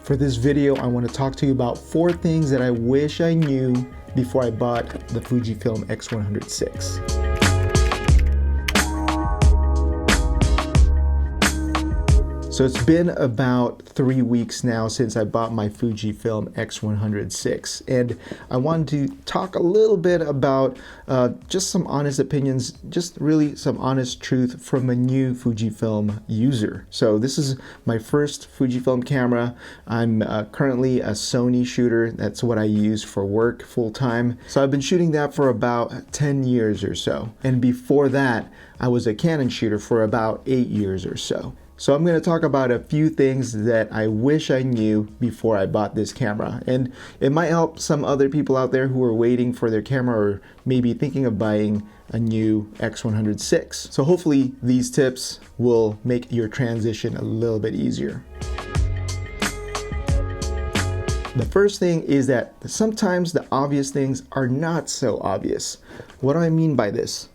For this video, I want to talk to you about 4 things that I wish I knew before I bought the FUJIFILM X100VI. So it's been about 3 weeks now since I bought my FUJIFILM X100VI, and I wanted to talk a little bit about just some honest opinions, just really some honest truth from a new FUJIFILM user. So this is my first FUJIFILM camera. I'm currently a Sony shooter. That's what I use for work full time. So I've been shooting that for about 10 years or so. And before that, I was a Canon shooter for about 8 years or so. So I'm going to talk about a few things that I wish I knew before I bought this camera, and it might help some other people out there who are waiting for their camera or maybe thinking of buying a new X100VI. So hopefully these tips will make your transition a little bit easier. The first thing is that sometimes the obvious things are not so obvious. What do I mean by this?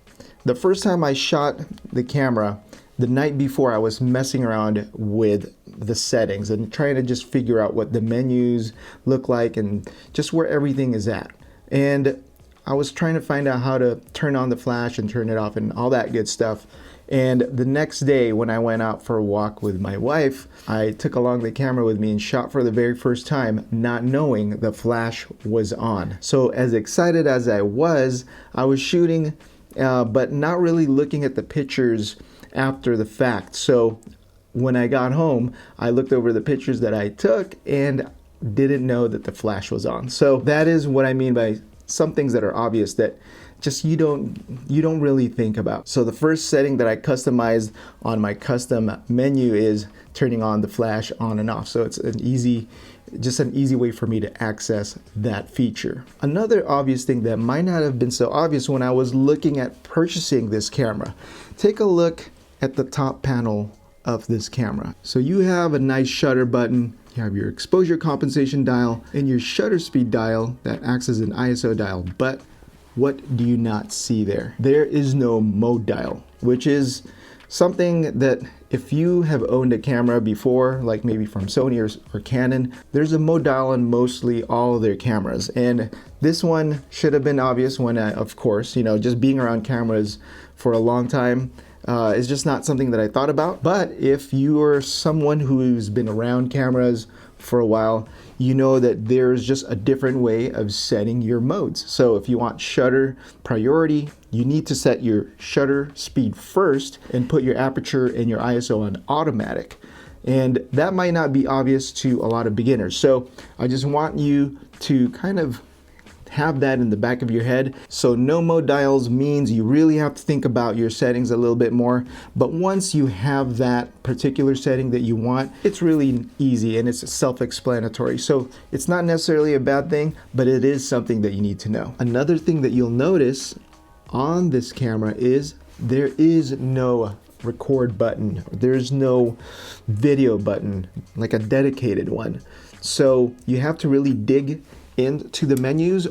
The first time I shot the camera, the night before, I was messing around with the settings and trying to just figure out what the menus look like and just where everything is at. And I was trying to find out how to turn on the flash and turn it off and all that good stuff. And the next day when I went out for a walk with my wife, I took along the camera with me and shot for the very first time, not knowing the flash was on. So as excited as I was shooting, but not really looking at the pictures after the fact. So when I got home, I looked over the pictures that I took and didn't know that the flash was on. So that is what I mean by some things that are obvious that just you don't really think about. So the first setting that I customized on my custom menu is turning on the flash on and off. So it's just an easy way for me to access that feature. Another obvious thing that might not have been so obvious when I was looking at purchasing this camera. Take a look at the top panel of this camera. So you have a nice shutter button, you have your exposure compensation dial, and your shutter speed dial that acts as an ISO dial. But what do you not see there? There is no mode dial, which is something that if you have owned a camera before, like maybe from Sony or Canon, there's a mode dial on mostly all of their cameras. And this one should have been obvious when, of course, just being around cameras for a long time is just not something that I thought about. But if you are someone who's been around cameras for a while, you know that there's just a different way of setting your modes. So if you want shutter priority, you need to set your shutter speed first and put your aperture and your ISO on automatic. And that might not be obvious to a lot of beginners. So I just want you to kind of have that in the back of your head. So no mode dials means you really have to think about your settings a little bit more. But once you have that particular setting that you want, it's really easy and it's self-explanatory. So it's not necessarily a bad thing, but it is something that you need to know. Another thing that you'll notice on this camera is there is no record button. There's no video button, like a dedicated one. So you have to really dig into the menus,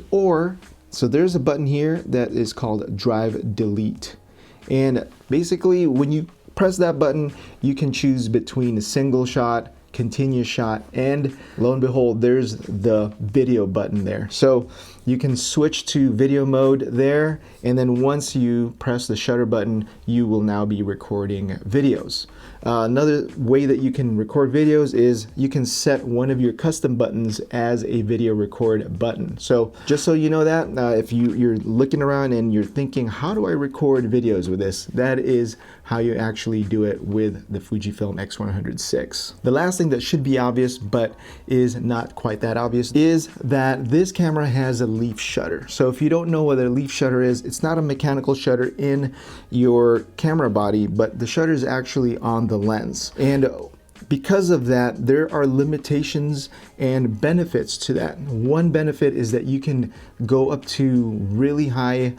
so there's a button here that is called drive delete, and basically when you press that button you can choose between a single shot, continuous shot, and lo and behold there's the video button there. So you can switch to video mode there, and then once you press the shutter button you will now be recording videos. Another way that you can record videos is you can set one of your custom buttons as a video record button. So just so you know that, if you're looking around and you're thinking, how do I record videos with this? That is how you actually do it with the FUJIFILM X100VI. The last thing that should be obvious, but is not quite that obvious, is that this camera has a leaf shutter. So if you don't know what a leaf shutter is, it's not a mechanical shutter in your camera body, but the shutter is actually on the lens. And because of that, there are limitations and benefits to that. One benefit is that you can go up to really high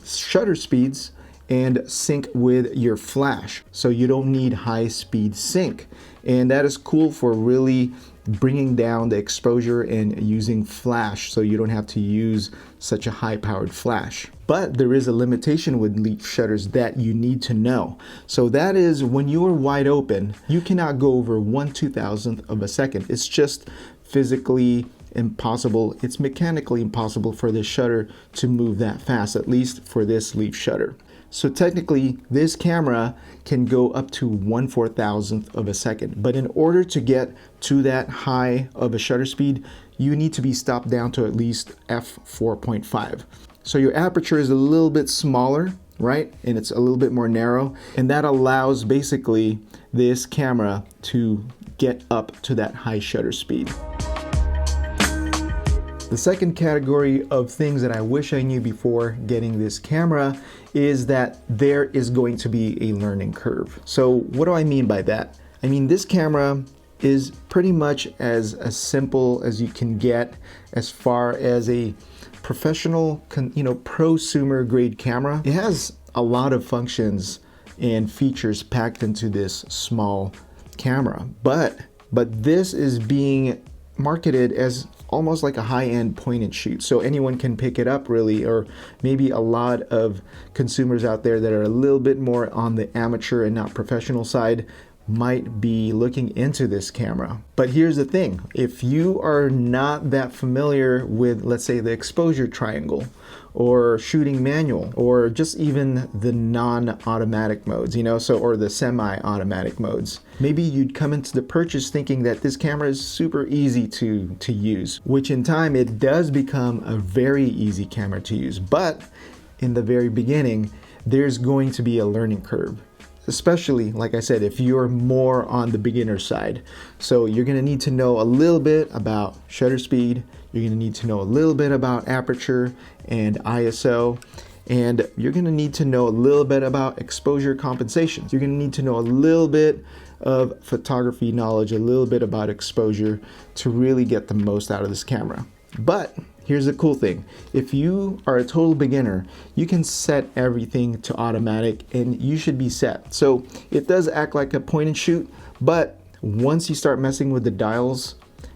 shutter speeds and sync with your flash. So you don't need high speed sync. And that is cool for really bringing down the exposure and using flash, so you don't have to use such a high powered flash. But there is a limitation with leaf shutters that you need to know. So that is, when you are wide open, you cannot go over 1/2000th of a second. It's just physically impossible. It's mechanically impossible for this shutter to move that fast, at least for this leaf shutter. So technically, this camera can go up to 1/4000th of a second. But in order to get to that high of a shutter speed, you need to be stopped down to at least f4.5. So your aperture is a little bit smaller, right? And it's a little bit more narrow. And that allows basically this camera to get up to that high shutter speed. The second category of things that I wish I knew before getting this camera is that there is going to be a learning curve. So what do I mean by that? I mean, this camera is pretty much as simple as you can get as far as a professional, prosumer grade camera. It has a lot of functions and features packed into this small camera, but this is being marketed as almost like a high-end point and shoot, so anyone can pick it up really, or maybe a lot of consumers out there that are a little bit more on the amateur and not professional side might be looking into this camera. But here's the thing, if you are not that familiar with, let's say, the exposure triangle or shooting manual, or just even the non-automatic modes, or the semi-automatic modes, maybe you'd come into the purchase thinking that this camera is super easy to use, which in time it does become a very easy camera to use. But in the very beginning, there's going to be a learning curve. Especially, like I said, if you're more on the beginner side. So you're gonna need to know a little bit about shutter speed, you're gonna need to know a little bit about aperture and ISO, and you're gonna need to know a little bit about exposure compensations. You're gonna need to know a little bit of photography knowledge, a little bit about exposure to really get the most out of this camera. But here's the cool thing. If you are a total beginner, you can set everything to automatic and you should be set. So it does act like a point and shoot, but once you start messing with the dials,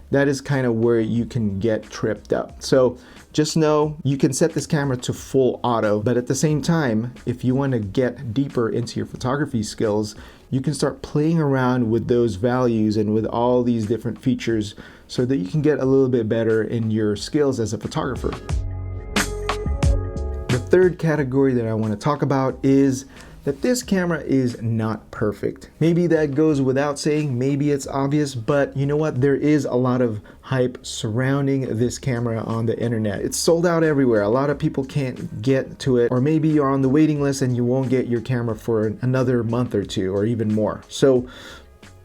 that is kind of where you can get tripped up. So just know you can set this camera to full auto, but at the same time, if you want to get deeper into your photography skills, you can start playing around with those values and with all these different features so that you can get a little bit better in your skills as a photographer. The third category that I want to talk about is that this camera is not perfect. Maybe that goes without saying, maybe it's obvious, but you know what? There is a lot of hype surrounding this camera on the internet. It's sold out everywhere. A lot of people can't get to it, or maybe you're on the waiting list and you won't get your camera for another month or two or even more. So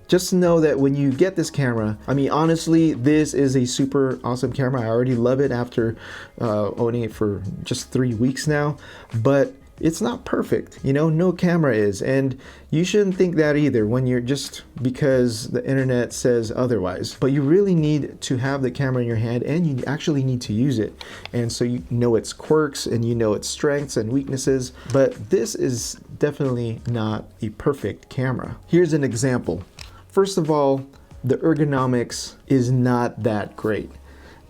just know that when you get this camera, I mean, honestly, this is a super awesome camera. I already love it after owning it for just 3 weeks now, but it's not perfect, no camera is, and you shouldn't think that either when you're just because the internet says otherwise. But you really need to have the camera in your hand and you actually need to use it, and so you know its quirks and you know its strengths and weaknesses. But this is definitely not a perfect camera. Here's an example. First of all, the ergonomics is not that great.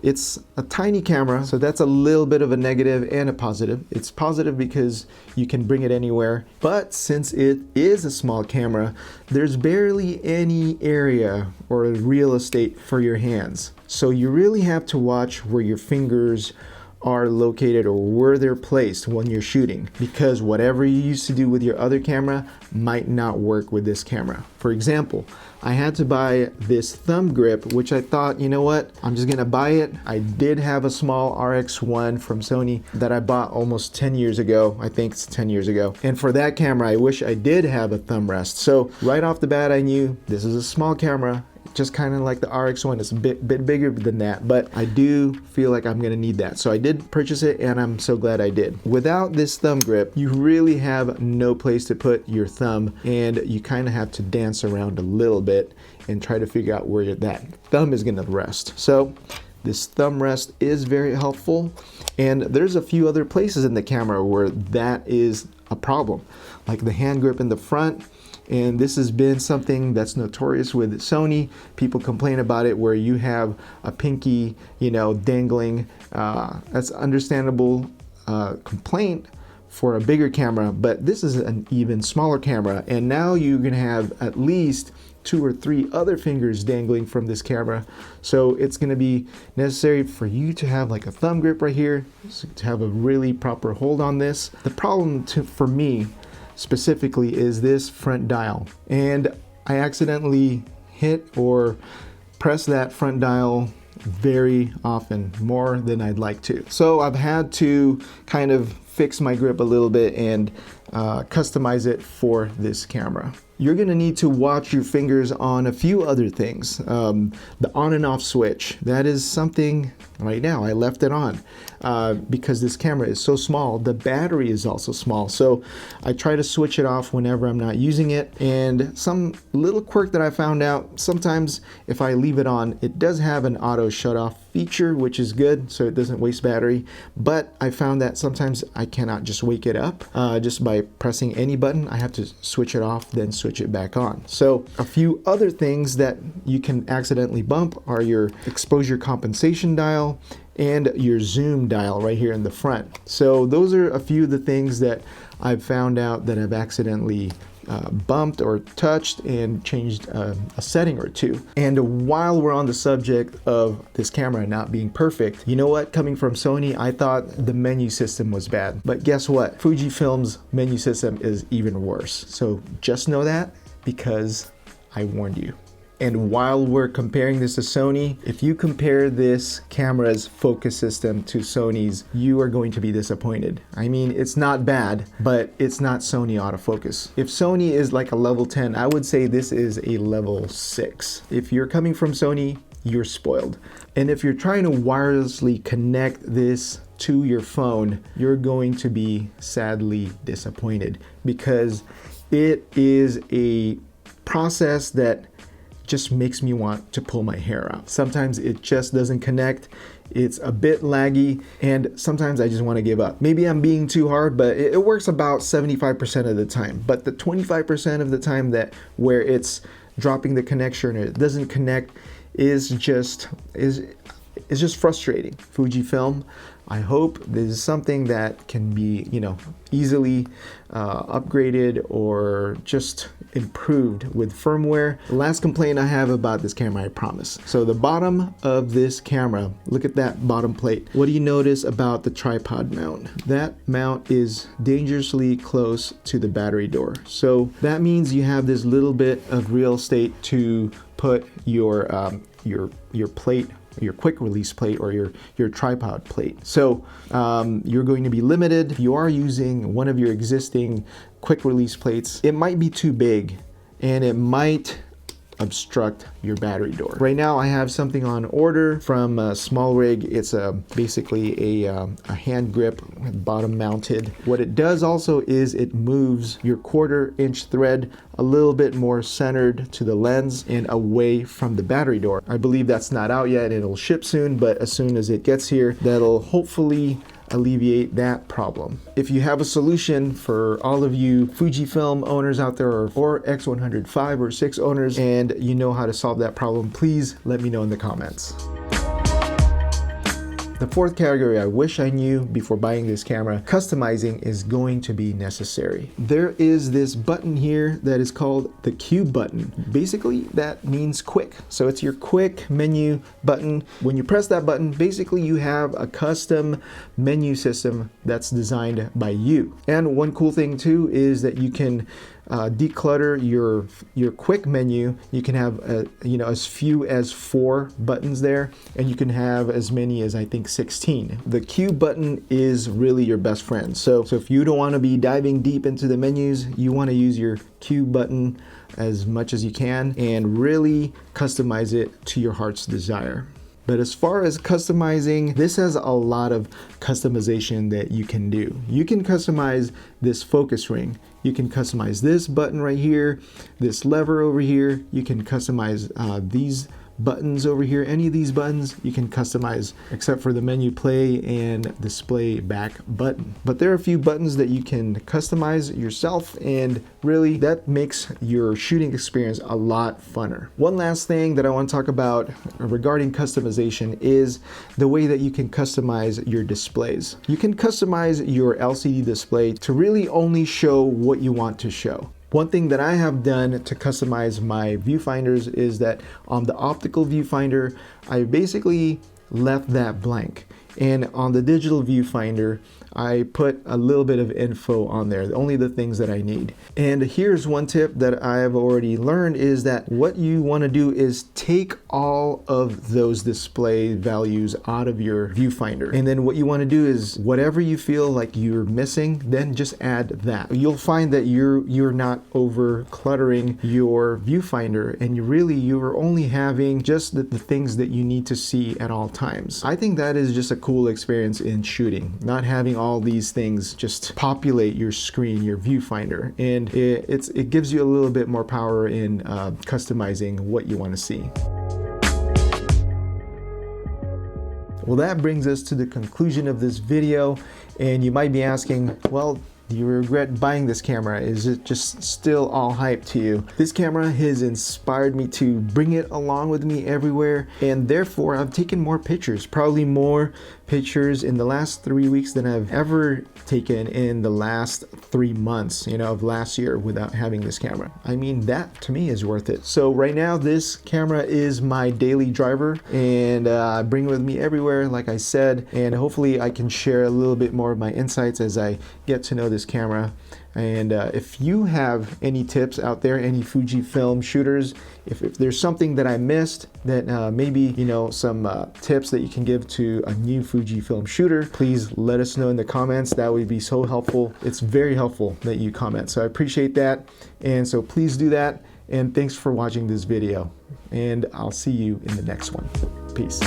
It's a tiny camera, so that's a little bit of a negative and a positive. It's positive because you can bring it anywhere, but since it is a small camera, there's barely any area or real estate for your hands. So you really have to watch where your fingers are located or where they're placed when you're shooting, because whatever you used to do with your other camera might not work with this camera. For example, I had to buy this thumb grip, which I thought, you know what, I'm just gonna buy it. I did have a small RX1 from Sony that I bought almost 10 years ago. I think it's 10 years ago. And for that camera, I wish I did have a thumb rest. So right off the bat, I knew this is a small camera, just kind of like the RX1. It's a bit bigger than that, but I do feel like I'm gonna need that. So I did purchase it and I'm so glad I did. Without this thumb grip, you really have no place to put your thumb and you kind of have to dance around a little bit and try to figure out where that thumb is gonna rest. So this thumb rest is very helpful, and there's a few other places in the camera where that is a problem, like the hand grip in the front. And this has been something that's notorious with Sony. People complain about it where you have a pinky, you know, dangling. That's understandable complaint for a bigger camera, but this is an even smaller camera, and now you're gonna have at least 2 or 3 other fingers dangling from this camera. So it's gonna be necessary for you to have like a thumb grip right here, so to have a really proper hold on this. The problem for me specifically is this front dial, and I accidentally hit or press that front dial very often, more than I'd like to. So I've had to kind of fix my grip a little bit and customize it for this camera. You're gonna need to watch your fingers on a few other things. The on and off switch, that is something right now, I left it on because this camera is so small. The battery is also small, so I try to switch it off whenever I'm not using it. And some little quirk that I found out, sometimes if I leave it on, it does have an auto shut off feature, which is good, so it doesn't waste battery. But I found that sometimes I cannot just wake it up just by pressing any button. I have to switch it off, then switch it back on. So a few other things that you can accidentally bump are your exposure compensation dial and your zoom dial right here in the front. So those are a few of the things that I've found out that I've accidentally bumped or touched and changed a setting or two. And while we're on the subject of this camera not being perfect, you know what? Coming from Sony, I thought the menu system was bad. But guess what? Fujifilm's menu system is even worse. So just know that, because I warned you. And while we're comparing this to Sony, if you compare this camera's focus system to Sony's, you are going to be disappointed. I mean, it's not bad, but it's not Sony autofocus. If Sony is like a level 10, I would say this is a level 6. If you're coming from Sony, you're spoiled. And if you're trying to wirelessly connect this to your phone, you're going to be sadly disappointed, because it is a process that just makes me want to pull my hair out. Sometimes it just doesn't connect. It's a bit laggy, and sometimes I just want to give up. Maybe I'm being too hard, but it works about 75% of the time. But the 25% of the time that where it's dropping the connection or it doesn't connect is just frustrating. Fujifilm, I hope this is something that can be, you know, easily upgraded or just improved with firmware. The last complaint I have about this camera, I promise. So the bottom of this camera, look at that bottom plate. What do you notice about the tripod mount? That mount is dangerously close to the battery door. So that means you have this little bit of real estate to put your plate, your quick release plate, or your tripod plate. So you're going to be limited. If you are using one of your existing quick release plates, it might be too big and it might obstruct your battery door. Right now I have something on order from Small Rig. It's basically a hand grip, bottom mounted. What it does also is it moves your 1/4 inch thread a little bit more centered to the lens and away from the battery door. I believe that's not out yet. It'll ship soon, but as soon as it gets here, that'll hopefully alleviate that problem. If you have a solution for all of you Fujifilm owners out there, or X100V or 6 owners, and you know how to solve that problem, please let me know in the comments. The fourth category I wish I knew before buying this camera, customizing is going to be necessary. There is this button here that is called the Q button. Basically, that means quick. So it's your quick menu button. When you press that button, basically you have a custom menu system that's designed by you. And one cool thing too is that you can declutter your quick menu. You can have as few as 4 buttons there, and you can have as many as I think 16. The Q button is really your best friend. So if you don't want to be diving deep into the menus, you want to use your Q button as much as you can and really customize it to your heart's desire. But as far as customizing, this has a lot of customization that you can do. You can customize this focus ring. You can customize this button right here, this lever over here. You can customize these buttons over here, any of these buttons you can customize, except for the menu play and display back button. But there are a few buttons that you can customize yourself, and really that makes your shooting experience a lot funner. One last thing that I want to talk about regarding customization is the way that you can customize your displays. You can customize your LCD display to really only show what you want to show. One thing that I have done to customize my viewfinders is that on the optical viewfinder, I basically left that blank. And on the digital viewfinder, I put a little bit of info on there, only the things that I need. And here's one tip that I've already learned is that what you want to do is take all of those display values out of your viewfinder. And then what you want to do is whatever you feel like you're missing, then just add that. You'll find that you're not over cluttering your viewfinder, and you're only having just the things that you need to see at all times. I think that is just a cool experience in shooting, not having all these things just populate your screen, your viewfinder, and it gives you a little bit more power in customizing what you want to see. Well, that brings us to the conclusion of this video, and you might be asking, well, do you regret buying this camera? Is it just still all hype to you? This camera has inspired me to bring it along with me everywhere, and therefore I've taken more pictures, probably more pictures in the last 3 weeks than I've ever taken in the last 3 months, of last year without having this camera. I mean, that to me is worth it. So right now, this camera is my daily driver, and I bring it with me everywhere, like I said, and hopefully I can share a little bit more of my insights as I get to know this camera. And if you have any tips out there, any Fujifilm shooters, if there's something that I missed, that maybe, some tips that you can give to a new Fujifilm shooter, please let us know in the comments. That would be so helpful. It's very helpful that you comment. So I appreciate that. And so please do that. And thanks for watching this video. And I'll see you in the next one. Peace.